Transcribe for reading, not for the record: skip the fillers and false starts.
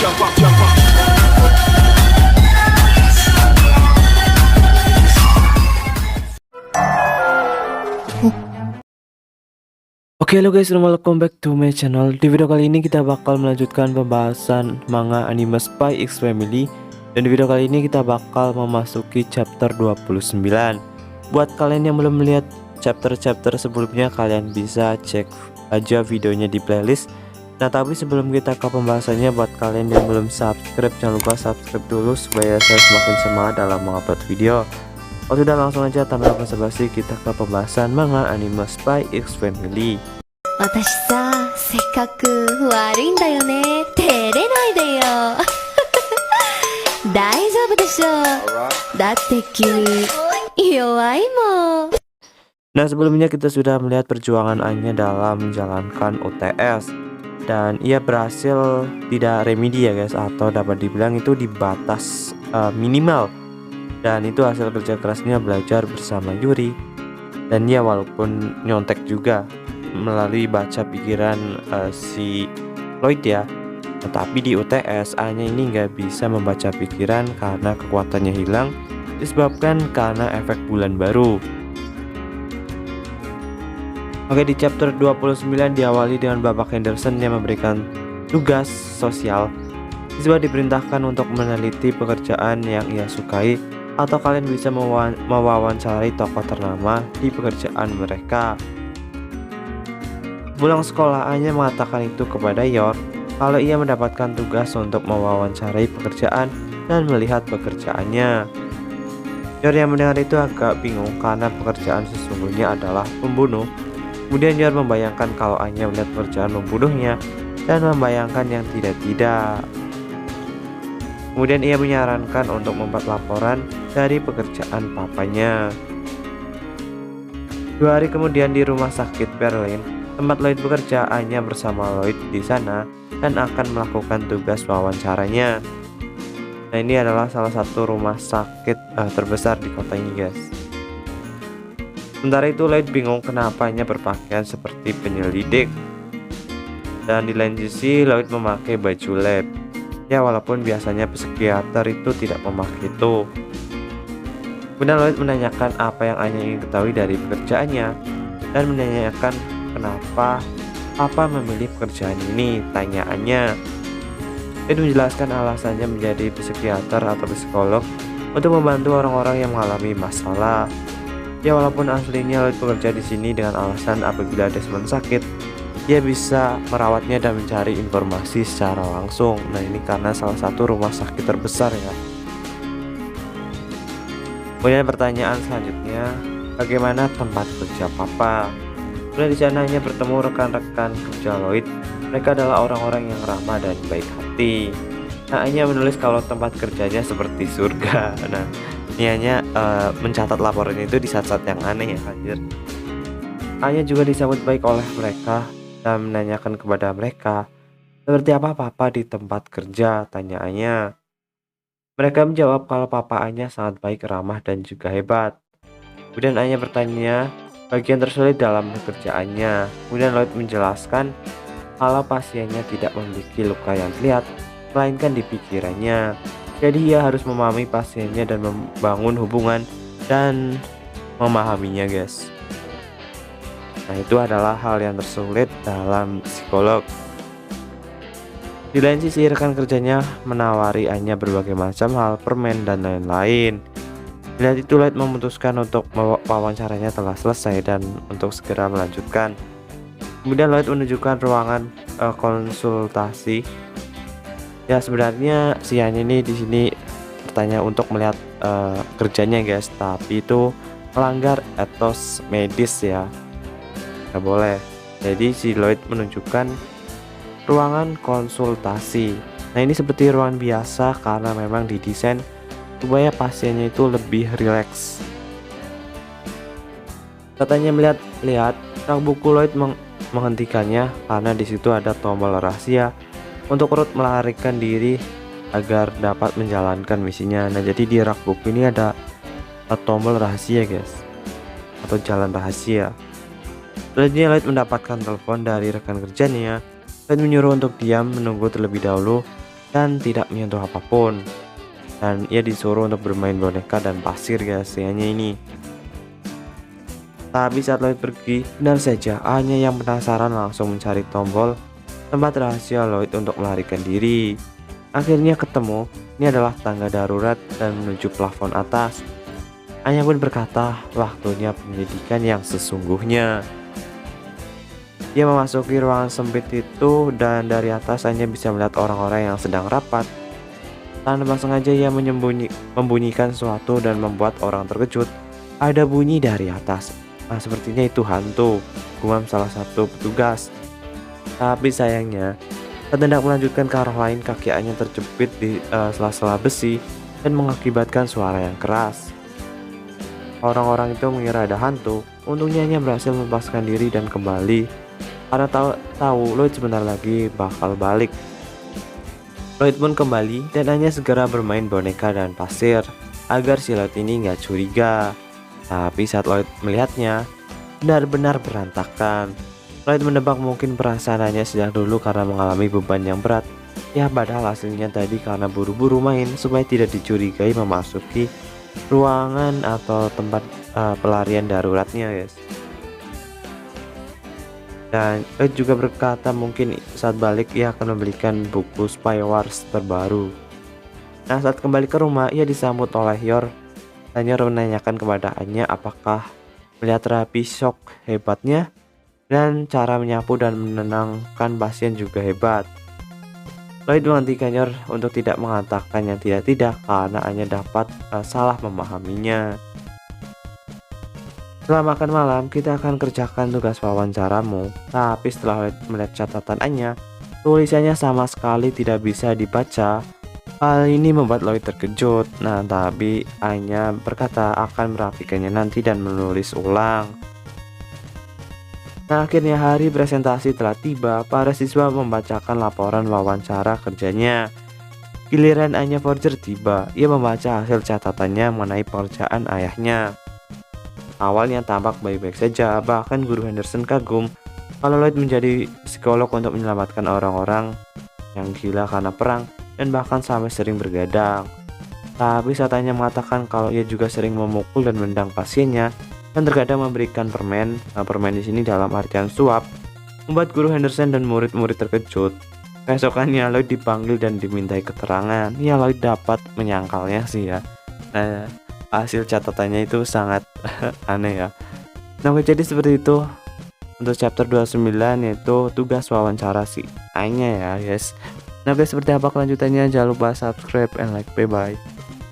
Oke halo guys, welcome back to my channel. Di video kali ini kita bakal melanjutkan pembahasan manga anime Spy X Family. Dan di video kali ini kita bakal memasuki chapter 29. Buat kalian yang belum melihat chapter-chapter sebelumnya, kalian bisa cek aja videonya di playlist. Nah tapi sebelum kita ke pembahasannya, buat kalian yang belum subscribe, jangan lupa subscribe dulu supaya saya semakin semangat dalam mengupload video. Oh sudah, langsung aja tanpa basa-basi kita ke pembahasan manga anime Spy X Family. 私さ、せっかく悪いんだよね。照れないでよ。大丈夫でしょ。だって君弱いもん。 Nah sebelumnya kita sudah melihat perjuangan Anya dalam menjalankan UTS. Dan ia berhasil tidak remedi ya guys, atau dapat dibilang itu di batas minimal. Dan itu hasil kerja kerasnya belajar bersama Yuri. Dan ya walaupun nyontek juga melalui baca pikiran si Lloyd ya, tetapi di UTS Anya ini nggak bisa membaca pikiran karena kekuatannya hilang disebabkan karena efek bulan baru. Oke, di chapter 29 diawali dengan Bapak Henderson yang memberikan tugas sosial. Siswa diperintahkan untuk meneliti pekerjaan yang ia sukai, atau kalian bisa mewawancarai tokoh ternama di pekerjaan mereka. Pulang sekolah, Anya mengatakan itu kepada Yor kalau ia mendapatkan tugas untuk mewawancarai pekerjaan dan melihat pekerjaannya. Yor yang mendengar itu agak bingung karena pekerjaan sesungguhnya adalah membunuh. Kemudian Yor membayangkan kalau Anya melihat pekerjaan membunuhnya dan membayangkan yang tidak-tidak. Kemudian ia menyarankan untuk membuat laporan dari pekerjaan papanya. 2 hari kemudian di rumah sakit Berlin, tempat Lloyd bekerja, Anya bersama Lloyd di sana dan akan melakukan tugas wawancaranya. Nah ini adalah salah satu rumah sakit terbesar di kota ini guys. Sementara itu Lloyd bingung kenapa Anya berpakaian seperti penyelidik. Dan di lain sisi Lloyd memakai baju lab. Ya walaupun biasanya psikiater itu tidak memakai itu. Kemudian Lloyd menanyakan apa yang Anya ingin ketahui dari pekerjaannya dan menanyakan kenapa Papa memilih pekerjaan ini, tanyaannya. Lloyd menjelaskan alasannya menjadi psikiater atau psikolog untuk membantu orang-orang yang mengalami masalah. Ya walaupun aslinya Lloyd bekerja di sini dengan alasan apabila Desmond sakit, dia bisa merawatnya dan mencari informasi secara langsung. Nah ini karena salah satu rumah sakit terbesar ya. Kemudian pertanyaan selanjutnya, bagaimana tempat kerja Papa? Kemudian di sana hanya bertemu rekan-rekan kerja Lloyd. Mereka adalah orang-orang yang ramah dan baik hati. Nah Anya menulis kalau tempat kerjanya seperti surga. Nah ini hanya mencatat laporannya itu di saat-saat yang aneh ya anjir. Anya juga disambut baik oleh mereka dan menanyakan kepada mereka, seperti apa Papa di tempat kerja, tanyaannya. Mereka menjawab kalau Papa Anya sangat baik, ramah, dan juga hebat. Kemudian Anya bertanya bagian tersulit dalam pekerjaannya. Kemudian Lloyd menjelaskan kalau pasiennya tidak memiliki luka yang terlihat, melainkan di pikirannya. Jadi ia harus memahami pasiennya dan membangun hubungan dan memahaminya guys. Nah itu adalah hal yang tersulit dalam psikolog. Di lain sisi rekan kerjanya menawari Anya berbagai macam hal, permen dan lain-lain. Bila itu Lloyd memutuskan untuk wawancaranya telah selesai dan untuk segera melanjutkan. Kemudian Lloyd menunjukkan ruangan konsultasi. Ya sebenarnya si Anya ini di sini bertanya untuk melihat kerjanya guys, tapi itu melanggar etos medis ya. Nggak boleh. Jadi si Lloyd menunjukkan ruangan konsultasi. Nah ini seperti ruangan biasa karena memang didesain supaya pasiennya itu lebih rileks. Katanya melihat rak buku, Lloyd menghentikannya karena di situ ada tombol rahasia untuk Ruth melarikan diri agar dapat menjalankan misinya. Nah jadi di rak buku ini ada tombol rahasia guys, atau jalan rahasia. Selanjutnya Lloyd mendapatkan telepon dari rekan kerjanya. Lloyd menyuruh untuk diam menunggu terlebih dahulu dan tidak menyentuh apapun. Dan ia disuruh untuk bermain boneka dan pasir rahasianya ini. Tapi saat Lloyd pergi, benar saja Anya yang penasaran langsung mencari tombol tempat rahasia Lloyd untuk melarikan diri. Akhirnya ketemu, ini adalah tangga darurat dan menuju plafon atas. Anya pun berkata, waktunya penyelidikan yang sesungguhnya. Dia memasuki ruangan sempit itu dan dari atas Anya bisa melihat orang-orang yang sedang rapat. Tanpa sengaja ia membunyikan sesuatu dan membuat orang terkejut. Ada bunyi dari atas. Nah, sepertinya itu hantu, gumam salah satu petugas. Tapi sayangnya, saat hendak melanjutkan ke arah lain, kaki Anya terjepit di sela-sela besi dan mengakibatkan suara yang keras. Orang-orang itu mengira ada hantu. Untungnya Anya berhasil melepaskan diri dan kembali. Karena tahu Lloyd sebentar lagi bakal balik. Lloyd pun kembali dan Anya segera bermain boneka dan pasir agar si Lloyd ini nggak curiga. Tapi saat Lloyd melihatnya, benar-benar berantakan. Lloyd menebak mungkin perasaan Anya sejak dulu karena mengalami beban yang berat. Ya padahal hasilnya tadi karena buru-buru main supaya tidak dicurigai memasuki ruangan atau tempat pelarian daruratnya, guys. Dan Lloyd juga berkata mungkin saat balik ia akan membelikan buku Spy Wars terbaru. Nah, saat kembali ke rumah ia disambut oleh Yor. Dan Yor menanyakan kepada Anya apakah melihat terapi shock hebatnya dan cara menyapu dan menenangkan pasien juga hebat. Lloyd menghentikan Yor untuk tidak mengatakan yang tidak-tidak karena Anya dapat salah memahaminya. Setelah makan malam, kita akan kerjakan tugas wawancaramu. Tapi setelah melihat catatan Anya, tulisannya sama sekali tidak bisa dibaca. Hal ini membuat Lloyd terkejut. Nah, tapi Anya berkata akan merapikannya nanti dan menulis ulang. Nah, akhirnya hari presentasi telah tiba. Para siswa membacakan laporan wawancara kerjanya. Giliran Anya Forger tiba. Ia membaca hasil catatannya mengenai pekerjaan ayahnya. Awalnya tampak baik-baik saja, bahkan guru Henderson kagum kalau Lloyd menjadi psikolog untuk menyelamatkan orang-orang yang gila karena perang dan bahkan sampai sering bergadang. Tapi saat Anya mengatakan kalau ia juga sering memukul dan mendang pasiennya dan terkadang memberikan permen. Nah, permen di sini dalam artian suap, membuat guru Henderson dan murid-murid terkejut. Keesokannya Lloyd dipanggil dan dimintai keterangan. Ya, Lloyd dapat menyangkalnya sih ya. Nah, hasil catatannya itu sangat aneh ya. Nah, jadi seperti itu untuk chapter 29, yaitu tugas wawancara si Anya ya guys. Nah guys, seperti apa kelanjutannya, jangan lupa subscribe and like. Bye bye.